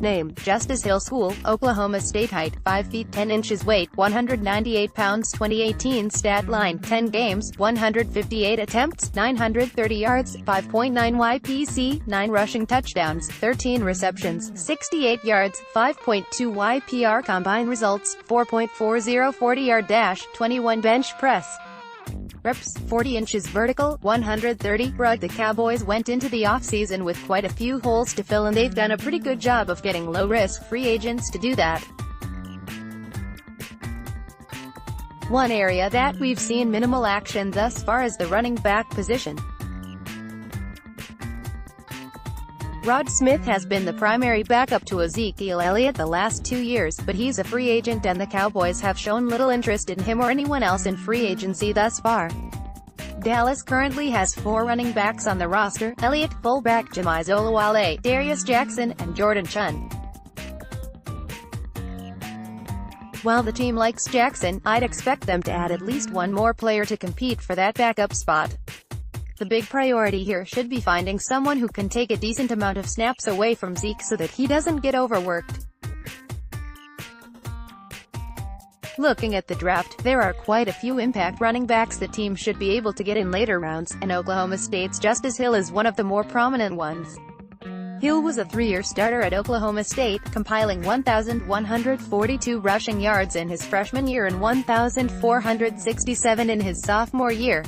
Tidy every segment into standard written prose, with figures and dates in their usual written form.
Name: Justice HillSchool, Oklahoma State. Height: 5 feet 10 inches. Weight: 198 pounds. 2018 stat line: 10 games, 158 attempts, 930 yards, 5.9 YPC, 9 rushing touchdowns, 13 receptions, 68 yards, 5.2 YPR. Combine results: 4.40 40-yard dash, 21 bench press. Reps: 40 inches vertical, 130 rug. The Cowboys went into the offseason with quite a few holes to fill, and they've done a pretty good job of getting low-risk free agents to do that. One area that we've seen minimal action thus far is the running back position. Rod Smith has been the primary backup to Ezekiel Elliott the last 2 years, but he's a free agent and the Cowboys have shown little interest in him or anyone else in free agency thus far. Dallas currently has 4 running backs on the roster: Elliott, fullback Jamize Olawale, Darius Jackson, and Jordan Chun. While the team likes Jackson, I'd expect them to add at least one more player to compete for that backup spot. The big priority here should be finding someone who can take a decent amount of snaps away from Zeke so that he doesn't get overworked. Looking at the draft, there are quite a few impact running backs that teams should be able to get in later rounds, and Oklahoma State's Justice Hill is one of the more prominent ones. Hill was a 3-year starter at Oklahoma State, compiling 1,142 rushing yards in his freshman year and 1,467 in his sophomore year.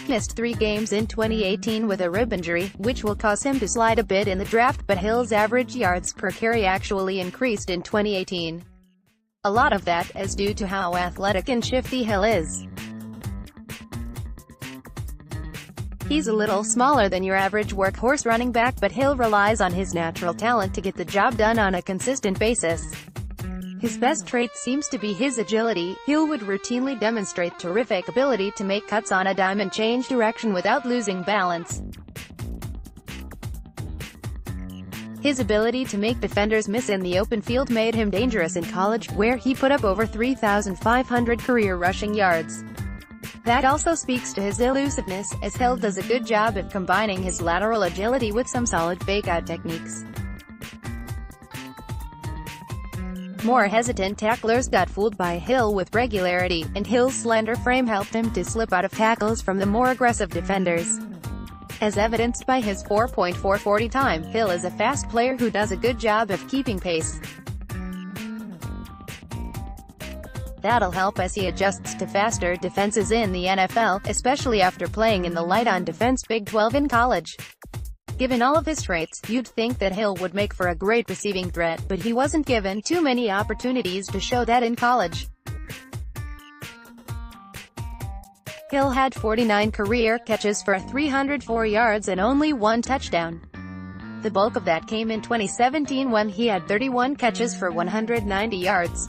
Missed 3 games in 2018 with a rib injury, which will cause him to slide a bit in the draft, but Hill's average yards per carry actually increased in 2018. A lot of that is due to how athletic and shifty Hill is. He's a little smaller than your average workhorse running back, but Hill relies on his natural talent to get the job done on a consistent basis. His best trait seems to be his agility. Hill would routinely demonstrate terrific ability to make cuts on a dime and change direction without losing balance. His ability to make defenders miss in the open field made him dangerous in college, where he put up over 3,500 career rushing yards. That also speaks to his elusiveness, as Hill does a good job at combining his lateral agility with some solid fake-out techniques. More hesitant tacklers got fooled by Hill with regularity, and Hill's slender frame helped him to slip out of tackles from the more aggressive defenders. As evidenced by his 4.4 40 time, Hill is a fast player who does a good job of keeping pace. That'll help as he adjusts to faster defenses in the NFL, especially after playing in the light-on-defense Big 12 in college. Given all of his traits, you'd think that Hill would make for a great receiving threat, but he wasn't given too many opportunities to show that in college. Hill had 49 career catches for 304 yards and only 1 touchdown. The bulk of that came in 2017 when he had 31 catches for 190 yards.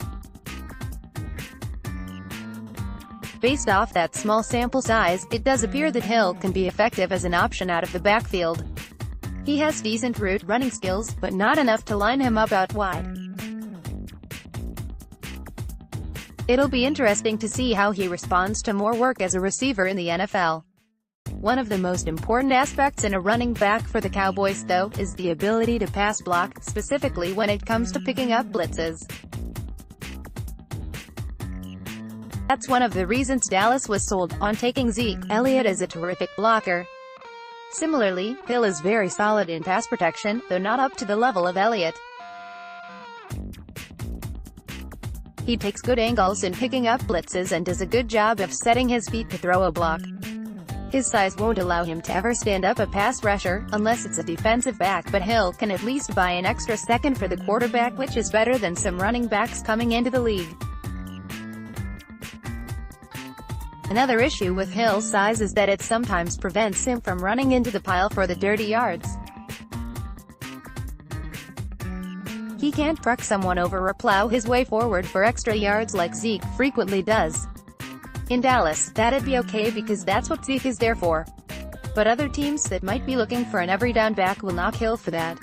Based off that small sample size, it does appear that Hill can be effective as an option out of the backfield. He has decent route running skills, but not enough to line him up out wide. It'll be interesting to see how he responds to more work as a receiver in the NFL. One of the most important aspects in a running back for the Cowboys, though, is the ability to pass block, specifically when it comes to picking up blitzes. That's one of the reasons Dallas was sold on taking Zeke. Elliott is a terrific blocker. Similarly, Hill is very solid in pass protection, though not up to the level of Elliott. He takes good angles in picking up blitzes and does a good job of setting his feet to throw a block. His size won't allow him to ever stand up a pass rusher, unless it's a defensive back, but Hill can at least buy an extra second for the quarterback, which is better than some running backs coming into the league. Another issue with Hill's size is that it sometimes prevents him from running into the pile for the dirty yards. He can't truck someone over or plow his way forward for extra yards like Zeke frequently does. In Dallas, that'd be okay because that's what Zeke is there for. But other teams that might be looking for an every down back will knock Hill for that.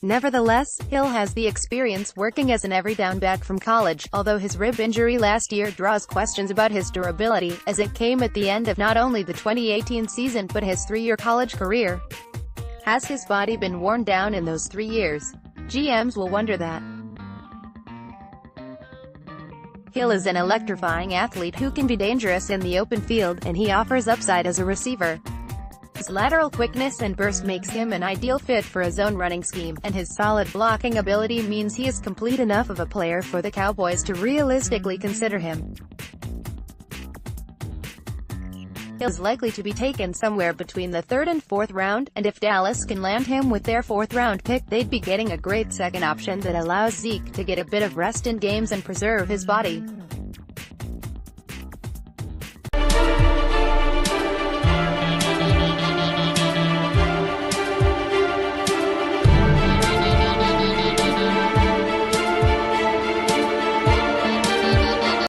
Nevertheless, Hill has the experience working as an every down back from college, although his rib injury last year draws questions about his durability, as it came at the end of not only the 2018 season but his 3-year college career. Has his body been worn down in those 3 years? GMs will wonder that. Hill is an electrifying athlete who can be dangerous in the open field, and he offers upside as a receiver. His lateral quickness and burst makes him an ideal fit for a zone running scheme, and his solid blocking ability means he is complete enough of a player for the Cowboys to realistically consider him. Hill is likely to be taken somewhere between the 3rd and 4th round, and if Dallas can land him with their 4th round pick, they'd be getting a great second option that allows Zeke to get a bit of rest in games and preserve his body.